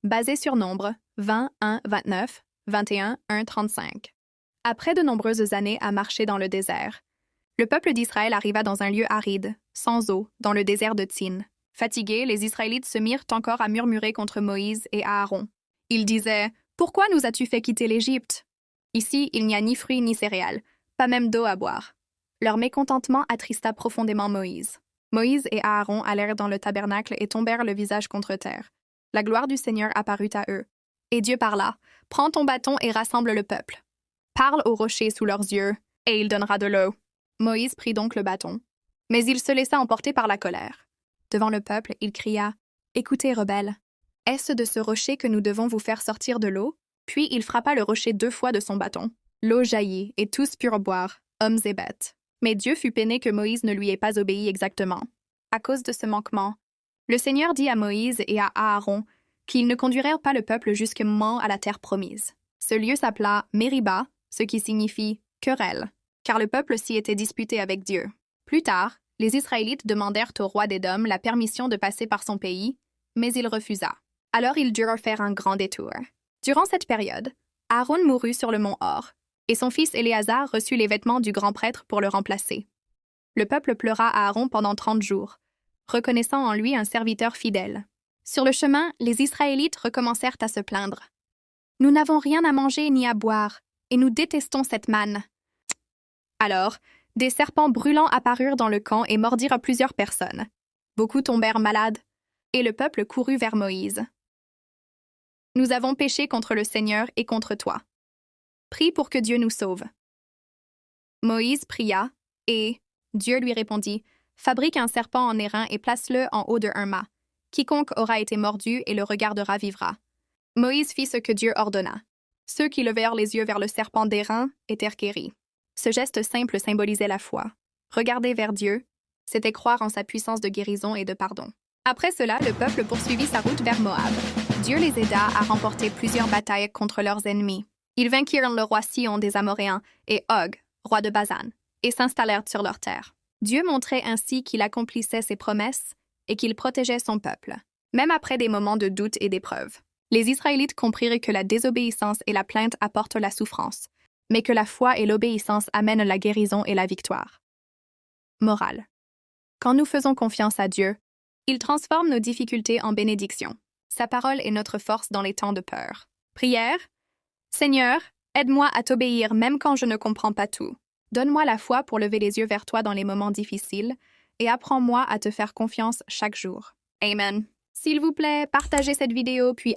basé sur Nombre 20, 1, 29, 21, 1, 35. Après de nombreuses années à marcher dans le désert, le peuple d'Israël arriva dans un lieu aride, sans eau, dans le désert de Tsin. Fatigués, les Israélites se mirent encore à murmurer contre Moïse et Aaron. Ils disaient « Pourquoi nous as-tu fait quitter l'Égypte ?» Ici, il n'y a ni fruits ni céréales, pas même d'eau à boire. Leur mécontentement attrista profondément Moïse. Moïse et Aaron allèrent dans le tabernacle et tombèrent le visage contre terre. La gloire du Seigneur apparut à eux. Et Dieu parla « Prends ton bâton et rassemble le peuple. Parle aux rochers sous leurs yeux, et il donnera de l'eau. » Moïse prit donc le bâton. Mais il se laissa emporter par la colère. Devant le peuple, il cria « Écoutez, rebelles, est-ce de ce rocher que nous devons vous faire sortir de l'eau ?» Puis il frappa le rocher 2 fois de son bâton. L'eau jaillit, et tous purent boire, hommes et bêtes. Mais Dieu fut peiné que Moïse ne lui ait pas obéi exactement. À cause de ce manquement, le Seigneur dit à Moïse et à Aaron qu'ils ne conduirent pas le peuple jusqu'à la terre promise. Ce lieu s'appela Mériba, ce qui signifie « querelle », car le peuple s'y était disputé avec Dieu. Plus tard, les Israélites demandèrent au roi d'Édom la permission de passer par son pays, mais il refusa. Alors ils durent faire un grand détour. Durant cette période, Aaron mourut sur le mont Hor, et son fils Éléazar reçut les vêtements du grand prêtre pour le remplacer. Le peuple pleura Aaron pendant 30 jours, reconnaissant en lui un serviteur fidèle. Sur le chemin, les Israélites recommencèrent à se plaindre. « Nous n'avons rien à manger ni à boire, et nous détestons cette manne. » Alors, des serpents brûlants apparurent dans le camp et mordirent plusieurs personnes. Beaucoup tombèrent malades, et le peuple courut vers Moïse. « Nous avons péché contre le Seigneur et contre toi. Prie pour que Dieu nous sauve. » Moïse pria, et Dieu lui répondit, « Fabrique un serpent en airain et place-le en haut d'un mât. Quiconque aura été mordu et le regardera vivra. » Moïse fit ce que Dieu ordonna. Ceux qui levèrent les yeux vers le serpent d'airain étaient guéris. Ce geste simple symbolisait la foi. Regarder vers Dieu, c'était croire en sa puissance de guérison et de pardon. Après cela, le peuple poursuivit sa route vers Moab. Dieu les aida à remporter plusieurs batailles contre leurs ennemis. Ils vainquirent le roi Sihon des Amoréens et Og, roi de Basan, et s'installèrent sur leur terre. Dieu montrait ainsi qu'il accomplissait ses promesses et qu'il protégeait son peuple, même après des moments de doute et d'épreuve. Les Israélites comprirent que la désobéissance et la plainte apportent la souffrance, mais que la foi et l'obéissance amènent la guérison et la victoire. Morale. Quand nous faisons confiance à Dieu, il transforme nos difficultés en bénédictions. Sa parole est notre force dans les temps de peur. Prière. Seigneur, aide-moi à t'obéir même quand je ne comprends pas tout. Donne-moi la foi pour lever les yeux vers toi dans les moments difficiles et apprends-moi à te faire confiance chaque jour. Amen. S'il vous plaît, partagez cette vidéo puis